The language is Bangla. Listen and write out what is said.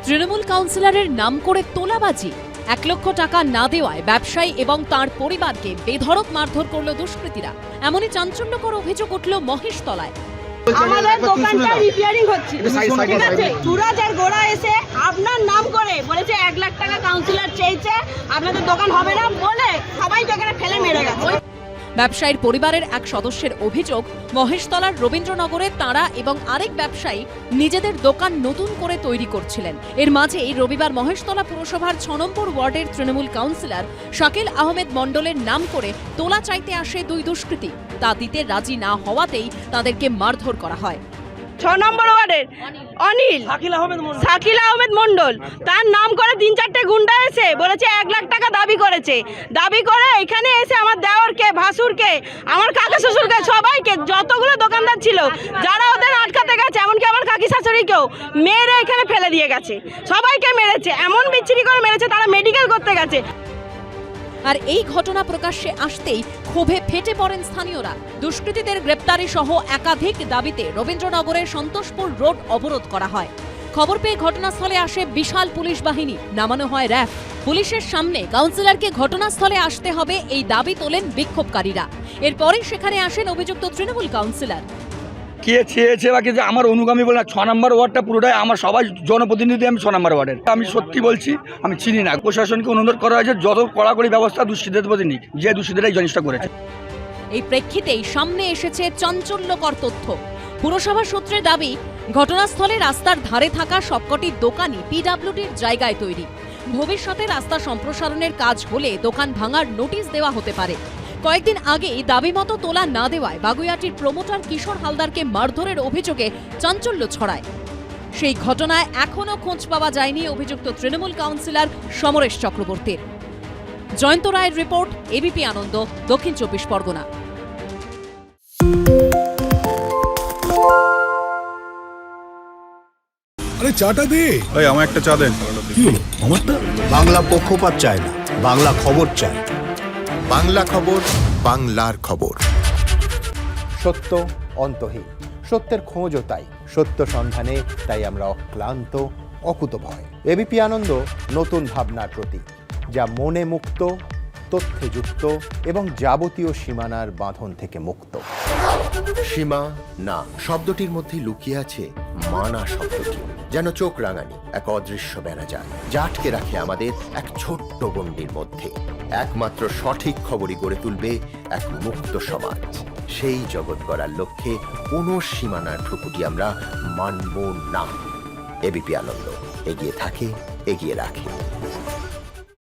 তৃণমূল কাউন্সিলরের নাম করে তোলাবাজি, 1 লক্ষ টাকা না দেওয়ায় ব্যবসায়ী এবং তার পরিবারকে বেধড়ক মারধর করল দুষ্কৃতীরা। এমনই চাঞ্চল্যকর অভিযোগ উঠল মহেশতলায়। আমাদের দোকানটা রিপেয়ারিং হচ্ছে, ঠিক আছে? সুরাজ আর গোড়া এসে আপনার নাম করে বলেছে 1 লাখ টাকা কাউন্সিলর চেয়েছে, আপনাদের দোকান হবে না বলে সবাইকে এখানে ফেলে মেরে গেছে। ব্যবসায়ীর পরিবারের এক সদস্যের অভিযোগ, মহেশতলার রবীন্দ্রনগরে তাঁরা এবং আরেক ব্যবসায়ী নিজেদের দোকান নতুন করে তৈরি করছিলেন। এর মাঝেই রবিবার মহেশতলা পুরসভার 6 নম্বর ওয়ার্ডের তৃণমূল কাউন্সিলর শাকিল আহমেদ মণ্ডলের নাম করে তোলা চাইতে আসে 2 দুষ্কৃতী। তা দিতে রাজি না হওয়াতেই তাদেরকে মারধর করা হয়। 6 নম্বর ওয়ার্ডের অনিল শাকিল আহমেদ মণ্ডল, তার নাম করে 3-4টে গুন্ডা এসে বলেছে 1 লাখ টাকা দাবি করেছে। দাবি করে এখানে এসে আমার দেওরকে, ভাসুরকে, আমার কাকা শ্বশুরকে, সবাইকে, যতগুলো দোকানদার ছিল যারা ওদের আটকাতে গেছে, এমনকি আমার কাকি শাশুড়িকেও মেরে এখানে ফেলে দিয়ে গেছে। সবাইকে মেরেছে, এমন বিচ্ছিরি করে মেরেছে, তারা মেডিকেল করতে গেছে। আর এই ঘটনা প্রকাশ্যে আসতেই ক্ষোভে ফেটে পড়েন স্থানীয়রা। দুষ্কৃতীদের গ্রেপ্তারি সহ একাধিক দাবিতে রবীন্দ্রনগরের সন্তোষপুর রোড অবরোধ করা হয়। খবর পেয়ে ঘটনাস্থলে আসে বিশাল পুলিশ বাহিনী, নামানো হয় র্যাব। পুলিশের সামনে কাউন্সিলরকে ঘটনাস্থলে আসতে হবে এই দাবি তোলেন বিক্ষোভকারীরা। এরপরেই সেখানে আসেন অভিযুক্ত তৃণমূল কাউন্সিলর। কে চেয়েছে বা কিছু আমার অনুগামী বলে না, 6 নম্বর ওয়ার্ডটা পুরোটাই আমার, সবাই জনপ্রতিনিধি। আমি 6 নম্বর ওয়ার্ডের, আমি সত্যি বলছি আমি চিনি না। প্রশাসনকে অনুরোধ করা হয়েছে যত কড়াকড়ি ব্যবস্থা দুষ্কৃতীদের প্রতি নিক, যে দুষ্কৃতীরা এই জিনিসটা করেছে। এই প্রেক্ষিতেই সামনে এসেছে চাঞ্চল্যকর তথ্য। পুরসভা সূত্রে দাবি, ঘটনাস্থলে রাস্তার ধারে থাকা সবকটি দোকানই পিডব্লিউডির জায়গায় তৈরি। ভবিষ্যতে রাস্তা সম্প্রসারণের কাজ হলে দোকান ভাঙার নোটিশ দেওয়া হতে পারে। কয়েকদিন আগেই দাবি মতো তোলা না দেওয়ায় বাগুইআটির প্রমোটার কিশোর হালদারকে মারধরের অভিযোগে চাঞ্চল্য ছড়ায়। সেই ঘটনায় এখনও খোঁজ পাওয়া যায়নি অভিযুক্ত তৃণমূল কাউন্সিলর সমরেশ চক্রবর্তীর। জয়ন্ত রায়ের রিপোর্ট, এবিপি আনন্দ, দক্ষিণ 24 পরগনা। আরে চাটা দে। এই আমার একটা চা দেন। কি হলো আমারটা? বাংলা পক্ষপাত চায় না, বাংলা খবর চায়। বাংলা খবর, বাংলার খবর। সত্য অন্তহীন, সত্যের খোঁজও তাই, সত্য সন্ধানে তাই আমরা অক্লান্ত, অকুতভয়। এবিপি আনন্দ নতুন ভাবনার প্রতীক, যা মনে মুক্ত, তথ্যে যুক্ত এবং যাবতীয় সীমানার বাঁধন থেকে মুক্ত। সীমা না শব্দটির মধ্যে লুকিয়ে আছে মানা শব্দটি, যেন চোখ রাঙানি এক অদৃশ্য বেড়াজাল, যা আটকে রাখে আমাদের এক ছোট্ট গণ্ডির মধ্যে। একমাত্র সঠিক খবরই গড়ে তুলবে এক মুক্ত সমাজ। সেই জগৎ গড়ার লক্ষ্যে কোনো সীমানার ঠুকুটি আমরা মানব না। এবিপি আনন্দ এগিয়ে থাকে, এগিয়ে রাখে।